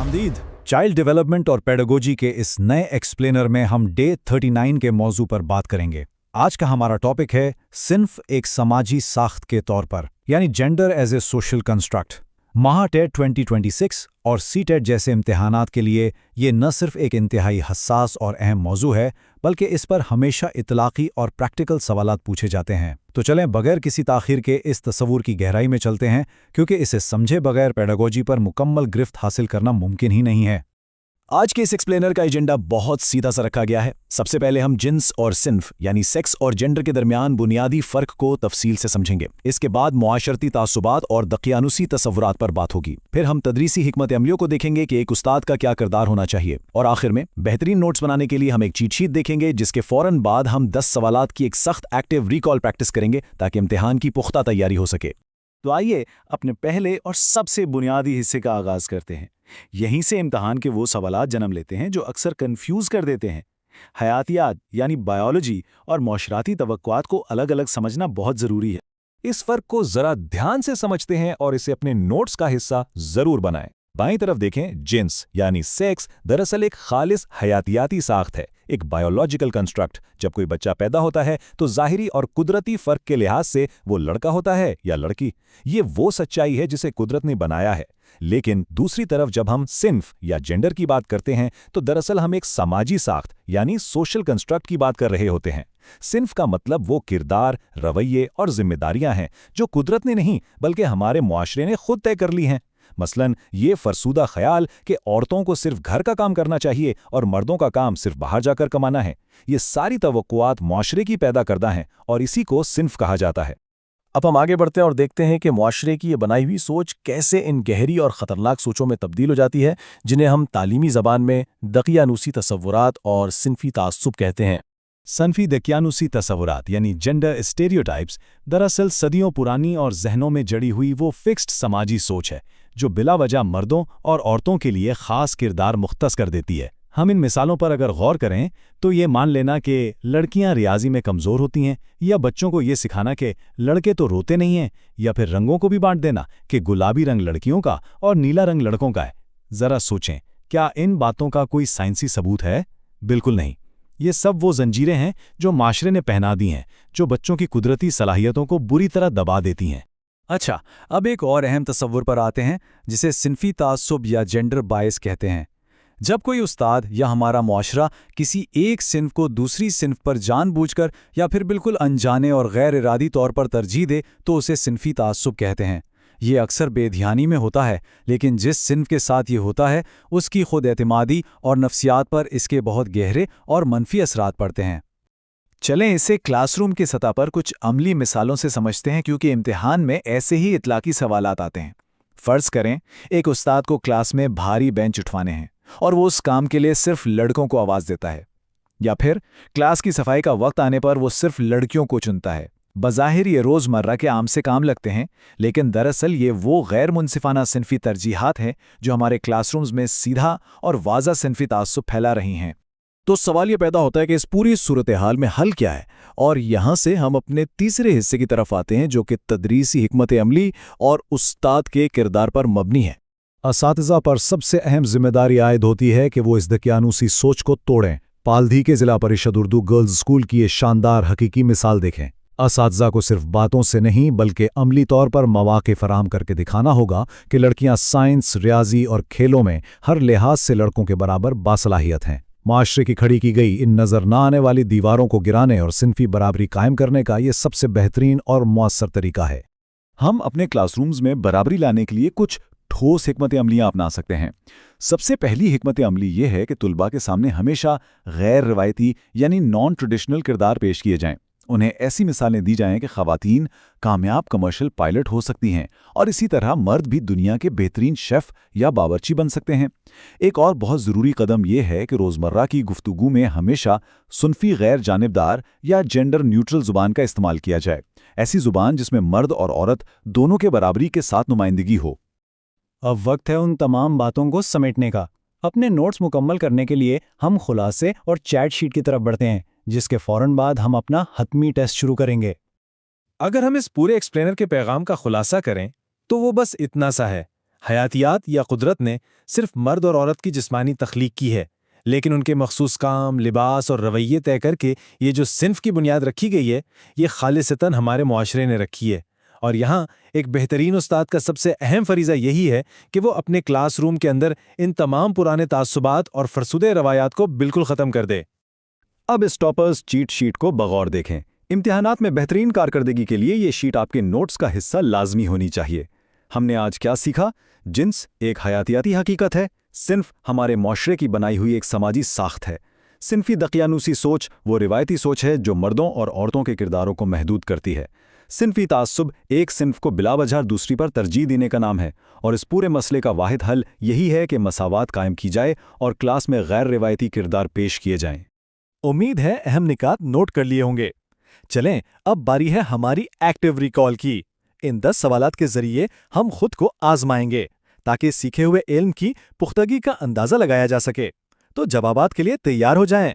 खुशामदीद। Child development और pedagogy के इस नए एक्सप्लेनर में हम डे 39 के मौजू पर बात करेंगे। आज का हमारा टॉपिक है सिन्फ एक समाजी साख्त के तौर पर, यानी gender as a social construct. MAHATET 2026 और सीटेट जैसे इम्तिहानात के लिए ये न सिर्फ एक इंतहाई हसास और अहम मौजू है, बल्कि इस पर हमेशा इतलाक़ी और प्रैक्टिकल सवालात पूछे जाते हैं। तो चलें बगैर किसी ताख़ीर के इस तस्वुर की गहराई में चलते हैं, क्योंकि इसे समझे बगैर पेडागोजी पर मुकम्मल गिरफ्त हासिल करना मुमकिन ही नहीं है। आज के इस एक्सप्लेनर का एजेंडा बहुत सीधा सा रखा गया है। सबसे पहले हम जिन्स और सिन्फ यानी सेक्स और जेंडर के दरमियान बुनियादी फ़र्क को तफसील से समझेंगे। इसके बाद मुआशरती तासुबात और दकियानुसी तसव्वुरात पर बात होगी। फिर हम तदरीसी हिकमत अमलियों को देखेंगे कि एक उस्ताद का क्या किरदार होना चाहिए, और आखिर में बेहतरीन नोट्स बनाने के लिए हम एक चीट शीट देखेंगे, जिसके फ़ौरन बाद हम 10 सवालात की एक सख्त एक्टिव रिकॉल प्रैक्टिस करेंगे ताकि इम्तिहान की पुख्ता तैयारी हो सके। तो आइए अपने पहले और सबसे बुनियादी हिस्से का आगाज़ करते हैं। यहीं से इम्तिहान के वो सवालात जन्म लेते हैं जो अक्सर कंफ्यूज कर देते हैं। हयातियात यानी बायोलॉजी और मौशराती तवक्कुआत को अलग अलग समझना बहुत ज़रूरी है। इस फर्क को जरा ध्यान से समझते हैं और इसे अपने नोट्स का हिस्सा जरूर बनाएं। बाईं तरफ देखें, जिन्स यानी सेक्स दरअसल एक खालिस हयातियाती साख्त है, एक बायोलॉजिकल कंस्ट्रक्ट। जब कोई बच्चा पैदा होता है तो ज़ाहिरी और कुदरती फ़र्क के लिहाज से वो लड़का होता है या लड़की, ये वो सच्चाई है जिसे कुदरत ने बनाया है। लेकिन दूसरी तरफ जब हम सिन्फ या जेंडर की बात करते हैं तो दरअसल हम एक समाजी साख्त यानी सोशल कंस्ट्रक्ट की बात कर रहे होते हैं। सिन्फ का मतलब वो किरदार, रवैये और जिम्मेदारियां हैं जो कुदरत ने नहीं बल्कि हमारे मुआशरे ने खुद तय कर ली हैं। मसलन ये फरसूदा ख्याल कि औरतों को सिर्फ घर का काम करना चाहिए और मर्दों का काम सिर्फ बाहर जाकर कमाना है, ये सारी तवक्कुआत मुआशरे की पैदा करदा हैं और इसी को सिन्फ कहा जाता है। अब हम आगे बढ़ते हैं और देखते हैं कि मुआशरे की ये बनाई हुई सोच कैसे इन गहरी और ख़तरनाक सोचों में तब्दील हो जाती है, जिन्हें हम तालीमी ज़बान में दकियानुसी तसव्वुरात और सिन्फी तासुब कहते हैं। सनफी दकियानुसी तसव्वुरात यानी जेंडर स्टेरियोटाइप्स दरअसल सदियों पुरानी और जहनों में जड़ी हुई वो फिक्स्ड समाजी सोच है जो बिलावजह मर्दों और औरतों के लिए ख़ास किरदार मुख्तस कर देती है। हम इन मिसालों पर अगर गौर करें तो ये मान लेना कि लड़कियां रियाजी में कमज़ोर होती हैं, या बच्चों को ये सिखाना कि लड़के तो रोते नहीं हैं, या फिर रंगों को भी बांट देना कि गुलाबी रंग लड़कियों का और नीला रंग लड़कों का है। ज़रा सोचें, क्या इन बातों का कोई साइंसी सबूत है? बिल्कुल नहीं। ये सब वो जंजीरें हैं जो माशरे ने पहना दी हैं, जो बच्चों की कुदरती सलाहियतों को बुरी तरह दबा देती हैं। अच्छा, अब एक और अहम तस्वुर पर आते हैं जिसे सिन्फी तासुब या जेंडर बायस कहते हैं। जब कोई उस्ताद या हमारा मुआशरा किसी एक सिन्फ को दूसरी सिन्फ पर जानबूझकर या फिर बिल्कुल अनजाने और गैर इरादी तौर पर तरजीह दे तो उसे सिन्फी तासुब कहते हैं। ये अक्सर बेध्यानी में होता है, लेकिन जिस सिन्फ के साथ ये होता है उसकी खुद एतमादी और नफ्सियात पर इसके बहुत गहरे और मनफी असरात पड़ते हैं। चलें इसे क्लासरूम की सतह पर कुछ अमली मिसालों से समझते हैं, क्योंकि इम्तिहान में ऐसे ही इतलाकी सवालात आते हैं। फ़र्ज़ करें एक उस्ताद को क्लास में भारी बेंच उठवाने हैं और वो उस काम के लिए सिर्फ लड़कों को आवाज़ देता है, या फिर क्लास की सफाई का वक्त आने पर वो सिर्फ लड़कियों को चुनता है। बज़ाहिर ये रोज़मर्रा के आम से काम लगते हैं, लेकिन दरअसल ये वो गैर मुनसिफाना सिन्फी तरजीहात हैं जो हमारे क्लासरूम्स में सीधा और वाज़ा सिन्फी तासुब फैला रही हैं। तो सवाल ये पैदा होता है कि इस पूरी सूरत हाल में हल क्या है, और यहाँ से हम अपने तीसरे हिस्से की तरफ आते हैं जो कि तदरीसी हिकमत अमली और उस्ताद के किरदार पर मबनी है। असातिज़ा पर सबसे अहम जिम्मेदारी आयद होती है कि वो इस दकियानुसी सोच को तोड़ें। पालधी के ज़िला परिषद उर्दू गर्ल्स स्कूल की ये शानदार हकीकी मिसाल देखें। असातिज़ा को सिर्फ बातों से नहीं बल्कि अमली तौर पर मौक़े फराहम करके दिखाना होगा कि लड़कियां साइंस, रियाजी और खेलों में हर लिहाज से लड़कों के बराबर बासलाहियत हैं। माशरे की खड़ी की गई इन नज़र न आने वाली दीवारों को गिराने और सिन्फी बराबरी कायम करने का ये सबसे बेहतरीन और मुअस्सर तरीका है। हम अपने क्लासरूम्स में बराबरी लाने के लिए कुछ ठोस हिकमत अमलियाँ अपना सकते हैं। सबसे पहली हिकमत अमली ये है कि तुलबा के सामने हमेशा गैर रवायती यानी नॉन ट्रेडिशनल किरदार पेश किए जाएं। उन्हें ऐसी मिसालें दी जाएं कि ख़वातीन कामयाब कमर्शियल पायलट हो सकती हैं और इसी तरह मर्द भी दुनिया के बेहतरीन शेफ़ या बावर्ची बन सकते हैं। एक और बहुत ज़रूरी कदम यह है कि रोज़मर्रा की गुफ्तगू में हमेशा सुनफी गैर जानिबदार या जेंडर न्यूट्रल ज़ुबान का इस्तेमाल किया जाए, ऐसी ज़ुबान जिसमें मर्द और औरत दोनों के बराबरी के साथ नुमाइंदगी हो। अब वक्त है उन तमाम बातों को समेटने का। अपने नोट्स मुकम्मल करने के लिए हम खुलासे और चैट शीट की तरफ बढ़ते हैं, जिसके फ़ौरन बाद हम अपना हतमी टेस्ट शुरू करेंगे। अगर हम इस पूरे एक्सप्लेनर के पैगाम का खुलासा करें तो वो बस इतना सा है, حیاتیات یا قدرت نے صرف مرد اور عورت کی جسمانی تخلیق کی ہے، لیکن ان کے مخصوص کام، لباس اور رویے طے کر کے یہ جو صنف کی بنیاد رکھی گئی ہے، یہ خالصتاً ہمارے معاشرے نے رکھی ہے۔ اور یہاں ایک بہترین استاد کا سب سے اہم فریضہ یہی ہے کہ وہ اپنے کلاس روم کے اندر ان تمام پرانے تعصبات اور فرسودہ روایات کو بالکل ختم کر دے۔ اب اس ٹاپرز چیٹ شیٹ کو بغور دیکھیں۔ امتحانات میں بہترین کارکردگی کے لیے یہ شیٹ آپ کے نوٹس کا حصہ لازمی ہونی چاہیے۔ ہم نے آج کیا سیکھا؟ جنس ایک حیاتیاتی حقیقت ہے، صنف ہمارے معاشرے کی بنائی ہوئی ایک سماجی ساخت ہے، صنفی دقیانوسی سوچ وہ روایتی سوچ ہے جو مردوں اور عورتوں کے کرداروں کو محدود کرتی ہے، صنفی تعصب ایک صنف کو بلا وجہ دوسری پر ترجیح دینے کا نام ہے، اور اس پورے مسئلے کا واحد حل یہی ہے کہ مساوات قائم کی جائے اور کلاس میں غیر روایتی کردار پیش کیے جائیں۔ امید ہے اہم نکات نوٹ کر لیے ہوں گے۔ چلیں اب باری ہے ہماری ایکٹیو ریکال کی۔ ان 10 سوالات کے ذریعے ہم خود کو آزمائیں گے تاکہ سیکھے ہوئے علم کی پختگی کا اندازہ لگایا جا سکے۔ تو جوابات کے لیے تیار ہو جائیں۔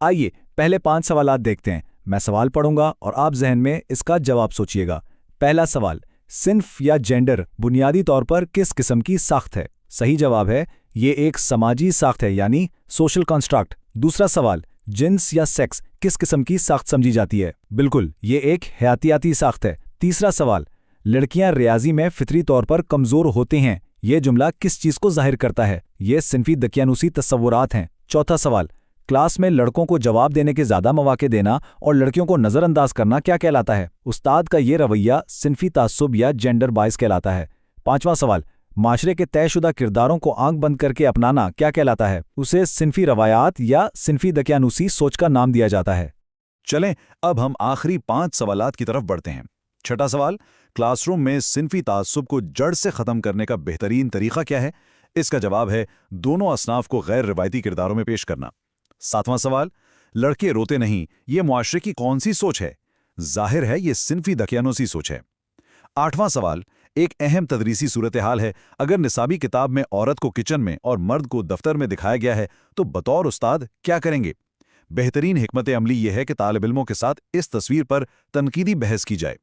آئیے پہلے 5 سوالات دیکھتے ہیں۔ میں سوال پڑھوں گا اور آپ ذہن میں اس کا جواب سوچیے گا۔ پہلا سوال، صنف یا جینڈر بنیادی طور پر کس قسم کی ساخت ہے؟ صحیح جواب ہے یہ ایک سماجی ساخت ہے، یعنی سوشل کنسٹرکٹ۔ دوسرا سوال، جنس یا سیکس کس قسم کی ساخت سمجھی جاتی ہے؟ بالکل، یہ ایک حیاتیاتی ساخت ہے۔ تیسرا سوال، لڑکیاں ریاضی میں فطری طور پر کمزور ہوتے ہیں، یہ جملہ کس چیز کو ظاہر کرتا ہے؟ یہ صنفی دقیانوسی تصورات ہیں۔ چوتھا سوال، کلاس میں لڑکوں کو جواب دینے کے زیادہ مواقع دینا اور لڑکیوں کو نظر انداز کرنا کیا کہلاتا ہے؟ استاد کا یہ رویہ صنفی تعصب یا جینڈر بائس کہلاتا ہے۔ پانچواں سوال، معاشرے کے طے شدہ کرداروں کو آنکھ بند کر کے اپنانا کیا کہلاتا ہے؟ اسے صنفی روایات یا صنفی دقیانوسی سوچ کا نام دیا جاتا ہے۔ چلیں اب ہم آخری 5 سوالات کی طرف بڑھتے ہیں۔ چھٹا سوال، کلاس روم میں صنفی تعصب کو جڑ سے ختم کرنے کا بہترین طریقہ کیا ہے؟ اس کا جواب ہے دونوں اصناف کو غیر روایتی کرداروں میں پیش کرنا۔ ساتواں سوال، لڑکے روتے نہیں، یہ معاشرے کی کون سی سوچ ہے؟ ظاہر ہے یہ صنفی دقیانوسی سوچ ہے۔ آٹھواں سوال، ایک اہم تدریسی صورتحال ہے، اگر نصابی کتاب میں عورت کو کچن میں اور مرد کو دفتر میں دکھایا گیا ہے تو بطور استاد کیا کریں گے؟ بہترین حکمت عملی یہ ہے کہ طالب علموں کے ساتھ اس تصویر پر تنقیدی بحث کی جائے۔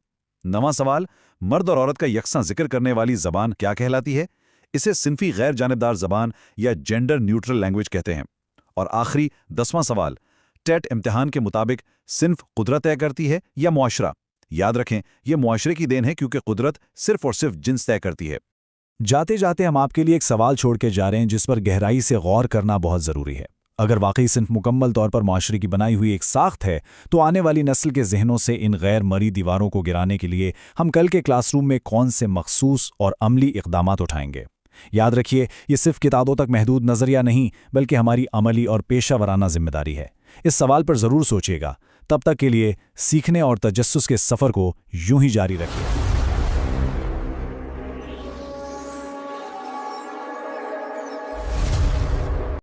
نواں سوال، مرد اور عورت کا یکساں ذکر کرنے والی زبان کیا کہلاتی ہے؟ اسے صنفی غیر جانبدار زبان یا جینڈر نیوٹرل لینگویج کہتے ہیں۔ اور آخری 10واں سوال، ٹیٹ امتحان کے مطابق صنف قدرت طے کرتی ہے یا معاشرہ؟ یاد رکھیں یہ معاشرے کی دین ہے کیونکہ قدرت صرف اور صرف جنس طے کرتی ہے۔ جاتے جاتے ہم آپ کے لیے ایک سوال چھوڑ کے جا رہے ہیں جس پر گہرائی سے غور کرنا بہت ضروری ہے۔ اگر واقعی صنف مکمل طور پر معاشرے کی بنائی ہوئی ایک ساخت ہے تو آنے والی نسل کے ذہنوں سے ان غیر مرئی دیواروں کو گرانے کے لیے ہم کل کے کلاس روم میں کون سے مخصوص اور عملی اقدامات اٹھائیں گے؟ یاد رکھیے یہ صرف کتابوں تک محدود نظریہ نہیں بلکہ ہماری عملی اور پیشہ ورانہ ذمہ داری ہے۔ اس سوال پر ضرور سوچیے گا۔ تب تک کے لیے سیکھنے اور تجسس کے سفر کو یوں ہی جاری رکھیے۔